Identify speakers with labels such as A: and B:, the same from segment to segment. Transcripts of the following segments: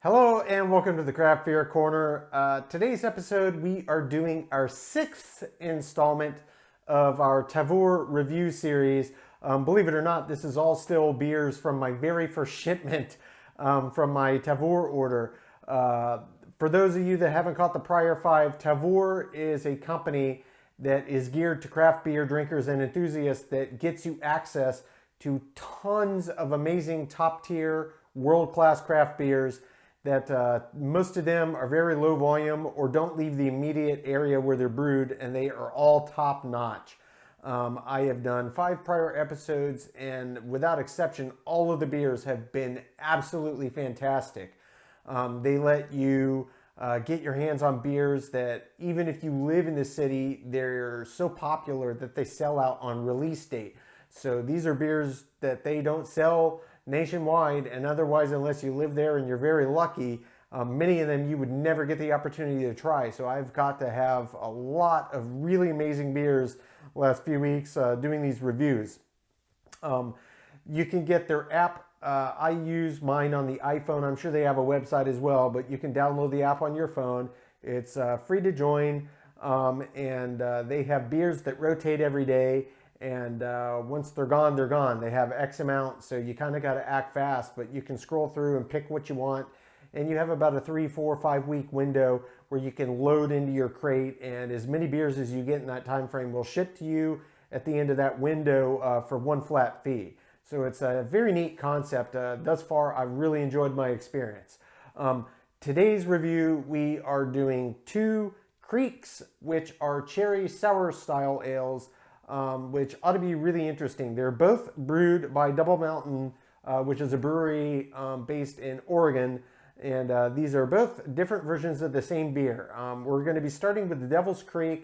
A: Hello and welcome to the Craft Beer Corner. Today's episode we are doing our sixth installment of our Tavour review series. Believe it or not, this is all still beers from my very first shipment from my Tavour order. For those of you that haven't caught the prior five, Tavour is a company that is geared to craft beer drinkers and enthusiasts that gets you access to tons of amazing top tier world-class craft beers that most of them are very low volume or don't leave the immediate area where they're brewed, and they are all top notch. I have done 5 prior episodes, and without exception, all of the beers have been absolutely fantastic. They let you get your hands on beers that, even if you live in the city, they're so popular that they sell out on release date. So these are beers that they don't sell nationwide, and otherwise, unless you live there and you're very lucky, many of them you would never get the opportunity to try. So I've got to have a lot of really amazing beers last few weeks doing these reviews. You can get their app. I use mine on the iPhone. I'm sure they have a website as well, but you can download the app on your phone. It's free to join, and they have beers that rotate every day. And once they're gone, they're gone. They have X amount, so you kind of got to act fast, but you can scroll through and pick what you want. And you have about a 3, 4, 5 week window where you can load into your crate, and as many beers as you get in that time frame will ship to you at the end of that window for one flat fee. So it's a very neat concept. Thus far, I've really enjoyed my experience. Today's review, we are doing 2 Krieks, which are cherry sour style ales, which ought to be really interesting. They're both brewed by Double Mountain, which is a brewery based in Oregon. And these are both different versions of the same beer. We're going to be starting with the Devil's Kriek.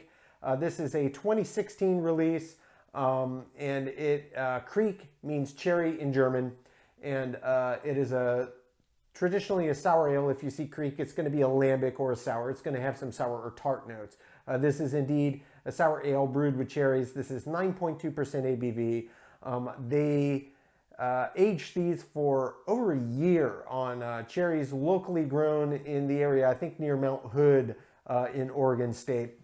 A: This is a 2016 release, and Kriek means cherry in German. And it is traditionally a sour ale. If you see Kriek, it's going to be a lambic or a sour. It's going to have some sour or tart notes. This is indeed a sour ale brewed with cherries. This is 9.2% ABV. They aged these for over a year on cherries locally grown in the area, I think near Mount Hood in Oregon State.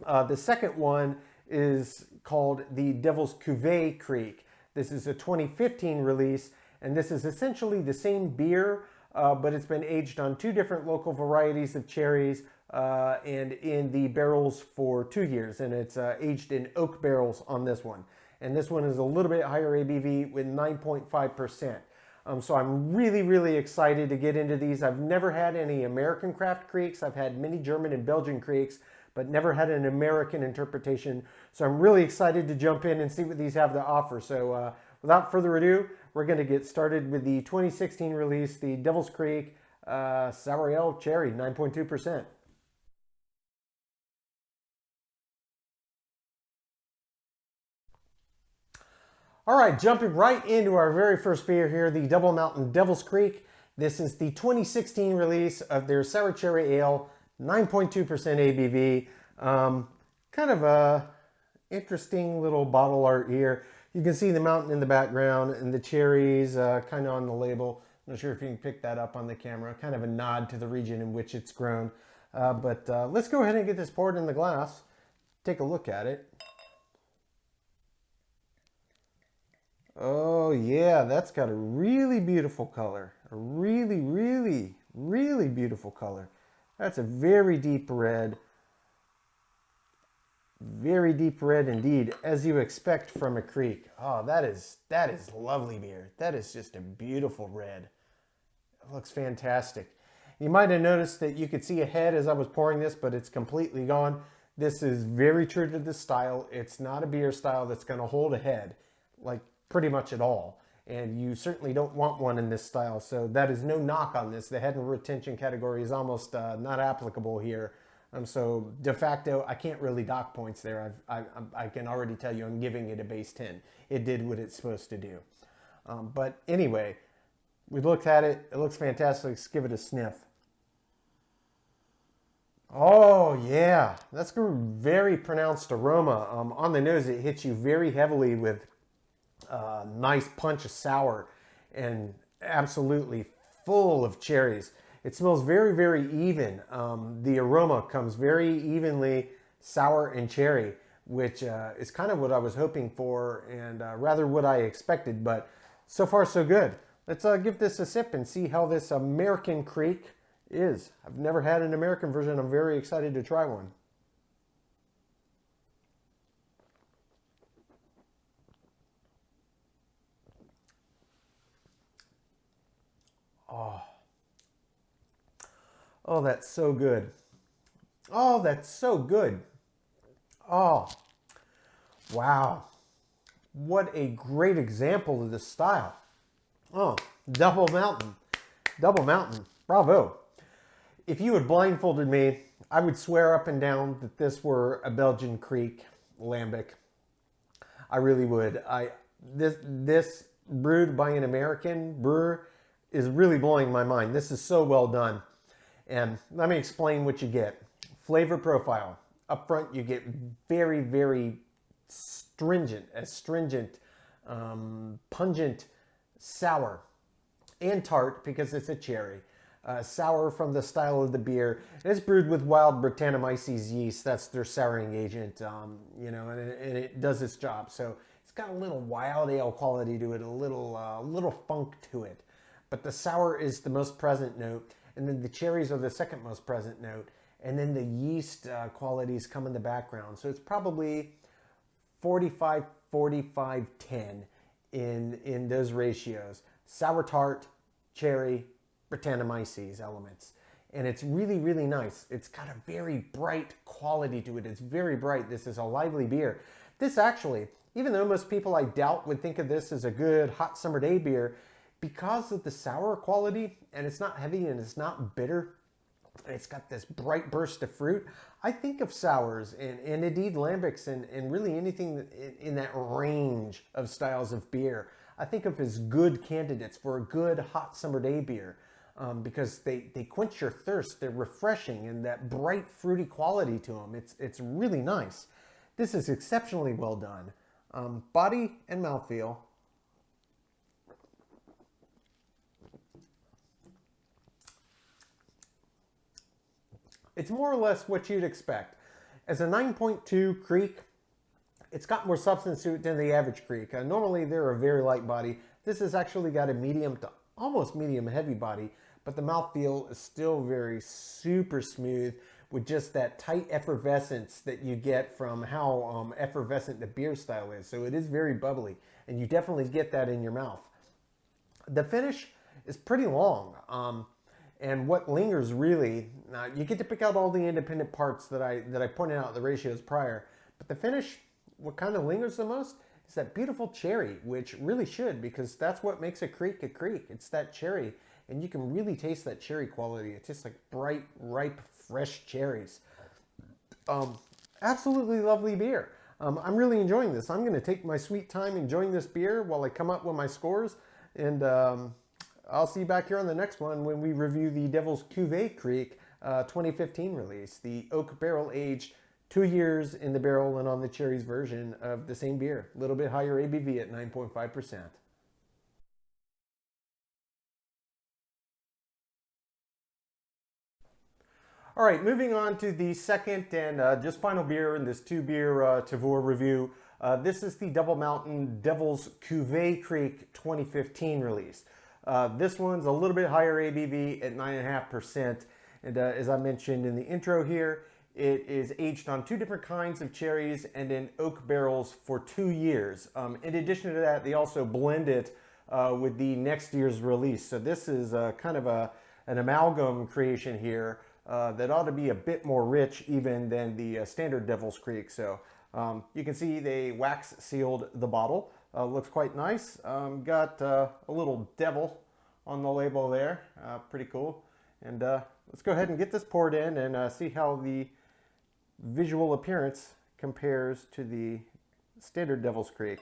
A: The second one is called the Devil's Cuvee Kriek. This is a 2015 release, and this is essentially the same beer, but it's been aged on 2 different local varieties of cherries and in the barrels for 2 years, and it's aged in oak barrels on this one. And this one is a little bit higher ABV with 9.5%. So I'm really excited to get into these. I've never had any American craft Krieks. I've had many German and Belgian Krieks, but never had an American interpretation. So I'm really excited to jump in and see what these have to offer. So without further ado, we're going to get started with the 2016 release, the Devil's Kriek Sour Ale Cherry, 9.2%. All right, jumping right into our very first beer here, the Double Mountain Devil's Kriek. This is the 2016 release of their Sour Cherry Ale, 9.2% ABV. Kind of a interesting little bottle art here. You can see the mountain in the background and the cherries kind of on the label. I'm not sure if you can pick that up on the camera. Kind of a nod to the region in which it's grown. But let's go ahead and get this poured in the glass. Take a look at it. Oh yeah, that's got a really beautiful color. A really beautiful color. That's a very deep red. Very deep red indeed, as you expect from a Kriek. Oh, that is lovely beer. That is just a beautiful red. It looks fantastic. You might have noticed that you could see a head as I was pouring this, but it's completely gone. This is very true to the style. It's not a beer style that's going to hold a head, like pretty much at all. And you certainly don't want one in this style. So that is no knock on this. The head and retention category is almost not applicable here. So de facto, I can't really dock points there. I can already tell you I'm giving it a base 10. It did what it's supposed to do. But anyway, we looked at it. It looks fantastic. Let's give it a sniff. Oh yeah, that's a very pronounced aroma. On the nose, it hits you very heavily with nice punch of sour and absolutely full of cherries. It smells very, very even. The aroma comes very evenly sour and cherry, which is kind of what I was hoping for and rather what I expected, but so far so good. Let's give this a sip and see how this American Kriek is. I've never had an American version. I'm very excited to try one. Oh. Oh, that's so good. Oh, that's so good. Oh, wow. What a great example of this style. Oh, Double Mountain. Double Mountain. Bravo. If you had blindfolded me, I would swear up and down that this were a Belgian Kriek lambic. I really would. This brewed by an American brewer is really blowing my mind. This is so well done. And let me explain what you get. Flavor profile. Up front, you get very, very astringent, pungent, sour, and tart because it's a cherry. Sour from the style of the beer. It's brewed with wild Brettanomyces yeast. That's their souring agent, you know, and it does its job. So it's got a little wild ale quality to it, a little funk to it. But the sour is the most present note, and then the cherries are the second most present note, and then the yeast qualities come in the background. So it's probably 45, 45, 10 in those ratios. Sour tart, cherry, Brettanomyces elements. And it's really, really nice. It's got a very bright quality to it. It's very bright. This is a lively beer. This actually, even though most people I doubt would think of this as a good hot summer day beer, because of the sour quality, and it's not heavy and it's not bitter, and it's got this bright burst of fruit, I think of sours and indeed lambics and really anything in that range of styles of beer. I think of as good candidates for a good hot summer day beer because they quench your thirst. They're refreshing and that bright fruity quality to them. It's really nice. This is exceptionally well done. Body and mouthfeel. It's more or less what you'd expect. As a 9.2 Kriek, it's got more substance to it than the average Kriek. Normally they're a very light body. This has actually got a medium to almost medium heavy body, but the mouthfeel is still very super smooth with just that tight effervescence that you get from how effervescent the beer style is. So it is very bubbly, and you definitely get that in your mouth. The finish is pretty long. And what lingers really, you get to pick out all the independent parts that I pointed out the ratios prior, but the finish, what kind of lingers the most is that beautiful cherry, which really should, because that's what makes a Kriek a Kriek. It's that cherry, and you can really taste that cherry quality. It tastes like bright, ripe, fresh cherries. Absolutely lovely beer. I'm really enjoying this. I'm going to take my sweet time enjoying this beer while I come up with my scores, and I'll see you back here on the next one when we review the Devil's Cuvee Kriek 2015 release, the oak barrel aged 2 years in the barrel and on the cherries version of the same beer. A little bit higher ABV at 9.5%. All right, moving on to the second and just final beer in this two-beer Tavour review. This is the Double Mountain Devil's Cuvee Kriek 2015 release. This one's a little bit higher ABV at 9.5%. And as I mentioned in the intro here, it is aged on 2 different kinds of cherries and in oak barrels for 2 years. In addition to that, they also blend it with the next year's release. So this is kind of an amalgam creation here that ought to be a bit more rich even than the standard Devil's Kriek. So you can see they wax sealed the bottle. Looks quite nice. Got a little devil on the label there. Pretty cool. And let's go ahead and get this poured in and see how the visual appearance compares to the standard Devil's Kriek.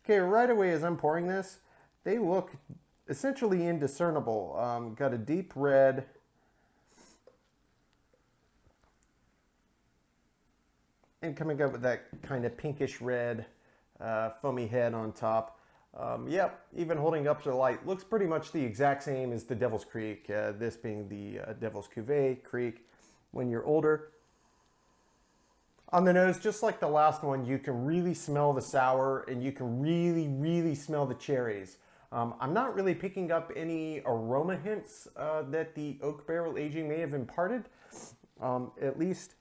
A: Okay, right away as I'm pouring this, they look essentially indiscernible. Got a deep red, and coming up with that kind of pinkish red foamy head on top. Yep, even holding up to the light, looks pretty much the exact same as the Devil's Kriek, this being the Devil's Cuvee Kriek when you're older. On the nose, just like the last one, you can really smell the sour and you can really smell the cherries. I'm not really picking up any aroma hints that the oak barrel aging may have imparted, at least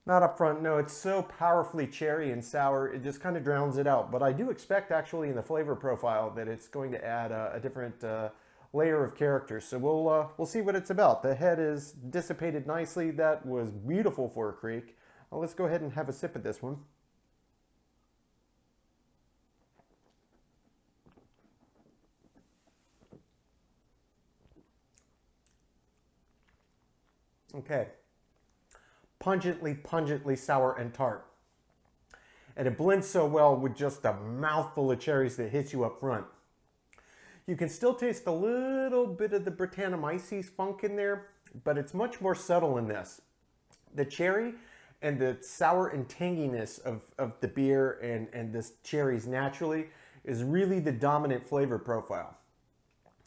A: not up front. No, it's so powerfully cherry and sour, it just kind of drowns it out. But I do expect actually in the flavor profile that it's going to add a different layer of character. So we'll see what it's about. The head is dissipated nicely. That was beautiful for a Kriek. Well, let's go ahead and have a sip of this one. Okay. Pungently sour and tart. And it blends so well with just a mouthful of cherries that hits you up front. You can still taste a little bit of the Brettanomyces funk in there, but it's much more subtle in this. The cherry and the sour and tanginess of the beer and this cherries naturally is really the dominant flavor profile.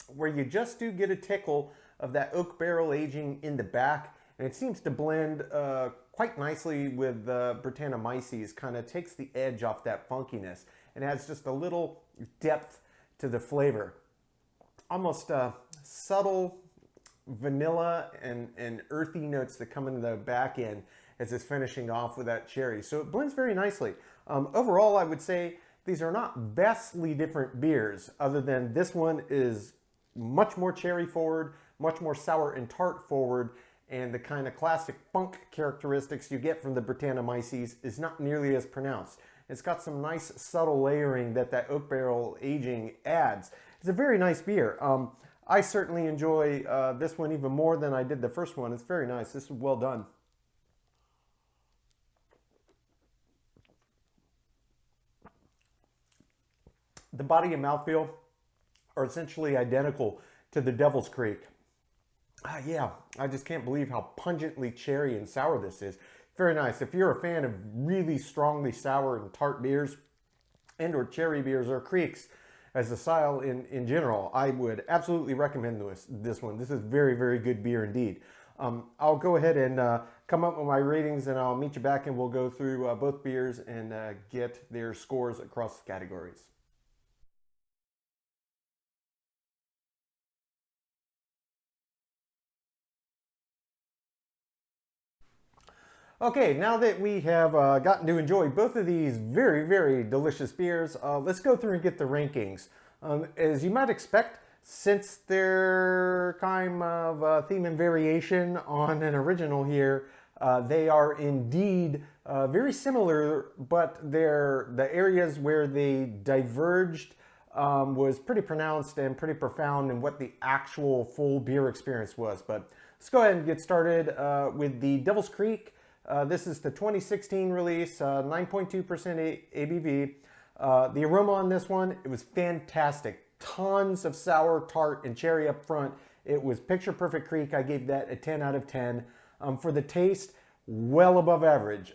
A: Where you just do get a tickle of that oak barrel aging in the back, and it seems to blend quite nicely with Brettanomyces, kind of takes the edge off that funkiness and adds just a little depth to the flavor. Almost subtle vanilla and earthy notes that come into the back end as it's finishing off with that cherry. So it blends very nicely. Overall, I would say these are not vastly different beers, other than this one is much more cherry forward, much more sour and tart forward, and the kind of classic funk characteristics you get from the Brettanomyces is not nearly as pronounced. It's got some nice subtle layering that oak barrel aging adds. It's a very nice beer. I certainly enjoy this one even more than I did the first one. It's very nice. This is well done. The body and mouthfeel are essentially identical to the Devil's Kriek. Yeah, I just can't believe how pungently cherry and sour this is. Very nice. If you're a fan of really strongly sour and tart beers and or cherry beers or Krieks as a style in general, I would absolutely recommend this one. This is very good beer indeed. I'll go ahead and come up with my ratings and I'll meet you back and we'll go through both beers and get their scores across categories. Okay, now that we have gotten to enjoy both of these very delicious beers, let's go through and get the rankings. As you might expect, since they're kind of theme and variation on an original here, they are indeed very similar, but the areas where they diverged was pretty pronounced and pretty profound in what the actual full beer experience was. But let's go ahead and get started with the Devil's Kriek. This is the 2016 release, 9.2% ABV. The aroma on this one, it was fantastic. Tons of sour, tart, and cherry up front. It was picture perfect Kriek. I gave that a 10 out of 10. For the taste, well above average.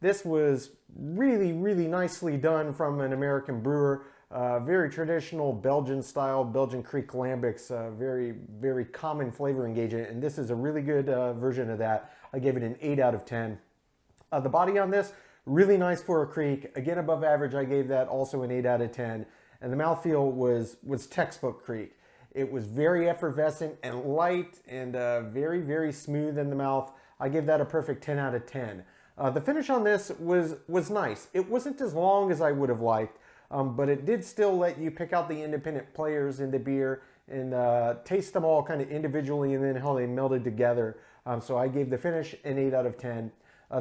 A: This was really nicely done from an American brewer. Very traditional Belgian style, Belgian Kriek lambics, very common flavor engagement, and this is a really good version of that. I gave it an 8 out of 10. The body on this, really nice for a Kriek. Again, above average, I gave that also an 8 out of 10. And the mouthfeel was textbook Kriek. It was very effervescent and light and very smooth in the mouth. I gave that a perfect 10 out of 10. The finish on this was nice. It wasn't as long as I would have liked, but it did still let you pick out the independent players in the beer and taste them all kind of individually and then how they melded together. So I gave the finish an 8 out of 10.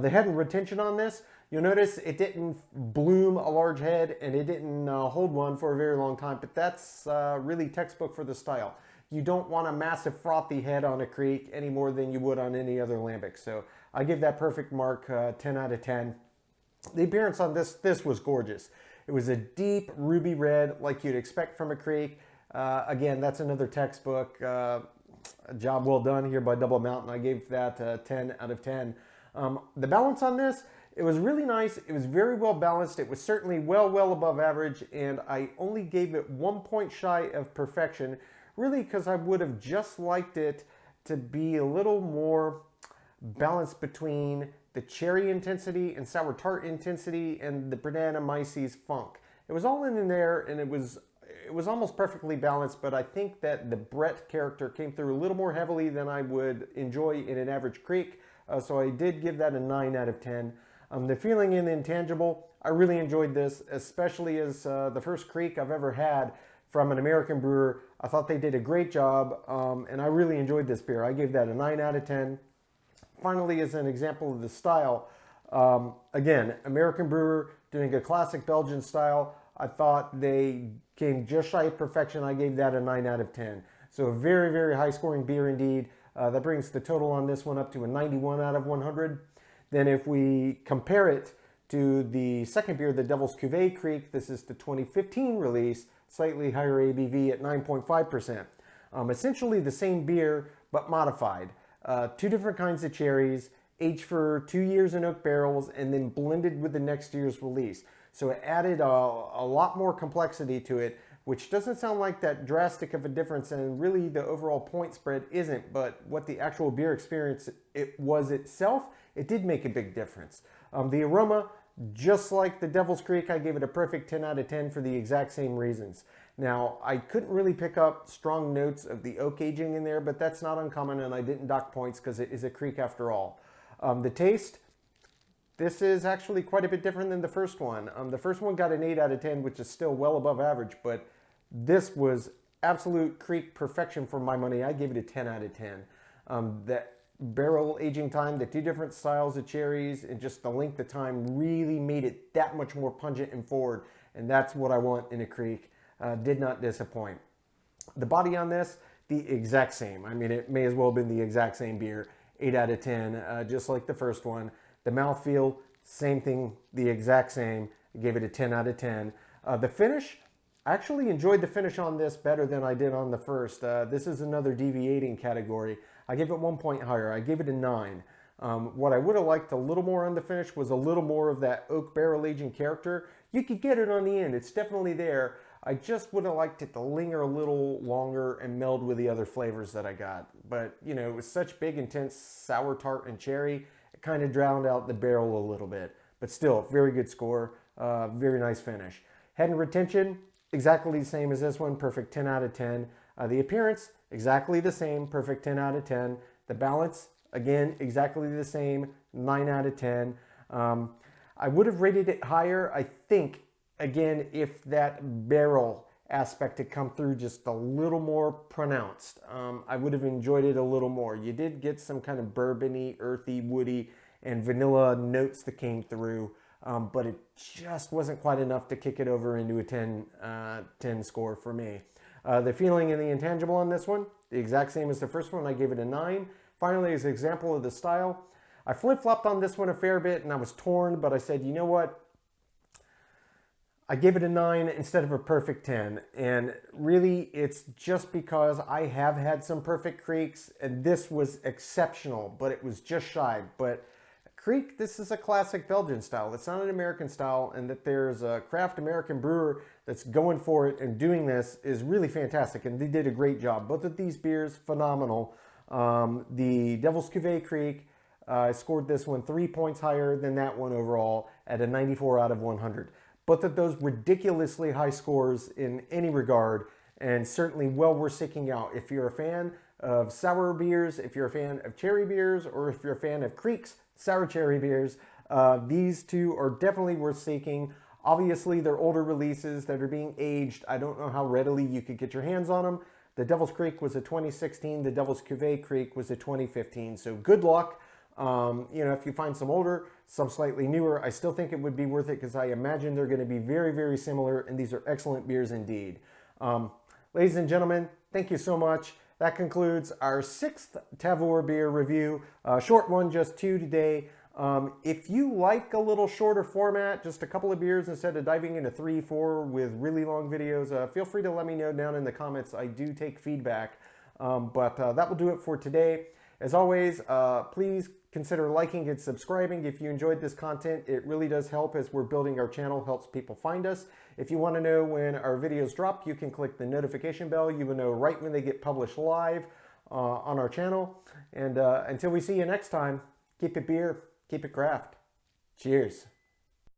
A: The head and retention on this, you'll notice it didn't bloom a large head and it didn't hold one for a very long time, but that's really textbook for the style. You don't want a massive frothy head on a Kriek any more than you would on any other lambic. So I give that perfect mark 10 out of 10. The appearance on this was gorgeous. It was a deep ruby red like you'd expect from a Kriek. Again, that's another textbook. A job well done here by Double Mountain. I gave that 10 out of 10. The balance on this, It was really nice. It was very well balanced. It was certainly well above average, and I only gave it 1 point shy of perfection, really because I would have just liked it to be a little more balanced between the cherry intensity and sour tart intensity and the banana myces funk. It was all in there, and it was almost perfectly balanced, but I think that the Brett character came through a little more heavily than I would enjoy in an average Kriek, so I did give that a 9 out of 10. The feeling in the intangible, I really enjoyed this, especially as the first Kriek I've ever had from an American brewer. I thought they did a great job, and I really enjoyed this beer. I gave that a 9 out of 10. Finally, as an example of the style, again, American brewer doing a classic Belgian style. I thought they came just shy of perfection. I gave that a 9 out of 10. So a very high scoring beer indeed. That brings the total on this one up to a 91 out of 100. Then if we compare it to the second beer, the Devil's Cuvee Kriek, this is the 2015 release, slightly higher ABV at 9.5%. Essentially the same beer, but modified. Two different kinds of cherries, aged for 2 years in oak barrels, and then blended with the next year's release. So it added a lot more complexity to it, which doesn't sound like that drastic of a difference, and really the overall point spread isn't, but what the actual beer experience it was itself, it did make a big difference. The aroma, just like the Devil's Kriek, I gave it a perfect 10 out of 10 for the exact same reasons. Now, I couldn't really pick up strong notes of the oak aging in there, but that's not uncommon, and I didn't dock points because it is a Kriek after all. The taste, this is actually quite a bit different than the first one. The first one got an 8 out of 10, which is still well above average, but this was absolute Kriek perfection for my money. I gave it a 10 out of 10. That barrel aging time, the two different styles of cherries, and just the length of time really made it that much more pungent and forward, and that's what I want in a Kriek. Did not disappoint. The body on this, the exact same. I mean, it may as well have been the exact same beer. 8 out of 10, just like the first one. The mouthfeel, same thing, the exact same. I gave it a 10 out of 10. The finish, I actually enjoyed the finish on this better than I did on the first. This is another deviating category. I gave it 1 point higher. I gave it a 9. What I would have liked a little more on the finish was a little more of that oak barrel aging character. You could get it on the end. It's definitely there. I just would have liked it to linger a little longer and meld with the other flavors that I got. But, you know, it was such big, intense sour tart and cherry, it kind of drowned out the barrel a little bit. But still, very good score, very nice finish. Head and retention, exactly the same as this one, perfect 10 out of 10. The appearance, exactly the same, perfect 10 out of 10. The balance, again, exactly the same, 9 out of 10. I would have rated it higher, I think, again, if that barrel aspect had come through just a little more pronounced. I would have enjoyed it a little more. You did get some kind of bourbony, earthy, woody, and vanilla notes that came through, but it just wasn't quite enough to kick it over into a 10 score for me. The feeling and the intangible on this one, the exact same as the first one. I gave it a 9. Finally, as an example of the style, I flip-flopped on this one a fair bit, and I was torn, but I said, you know what? I gave it a 9 instead of a perfect 10, and really it's just because I have had some perfect Krieks, and this was exceptional, but it was just shy. But Kriek, this is a classic Belgian style. It's not an American style, and that there's a craft American brewer that's going for it and doing this is really fantastic, and they did a great job. Both of these beers, phenomenal. The Devil's Cuvee Kriek, I scored this one 3 points higher than that one overall at a 94 out of 100. Both of those ridiculously high scores in any regard, and certainly well worth seeking out. If you're a fan of sour beers, if you're a fan of cherry beers, or if you're a fan of Kriek's sour cherry beers, these two are definitely worth seeking. Obviously, they're older releases that are being aged. I don't know how readily you could get your hands on them. The Devil's Kriek was a 2016. The Devil's Cuvee Kriek was a 2015. So good luck. You know, if you find some older, some slightly newer, I still think it would be worth it because I imagine they're going to be very similar, and these are excellent beers indeed. Ladies and gentlemen, thank you so much. That concludes our 6th Tavour beer review. Short one, just 2 today. If you like a little shorter format, just a couple of beers instead of diving into 3, 4 with really long videos, feel free to let me know down in the comments. I do take feedback. But that will do it for today. As always, please consider liking and subscribing if you enjoyed this content. It really does help as we're building our channel, helps people find us. If you want to know when our videos drop, you can click the notification bell. You will know right when they get published live on our channel. And until we see you next time, keep it beer, keep it craft. Cheers.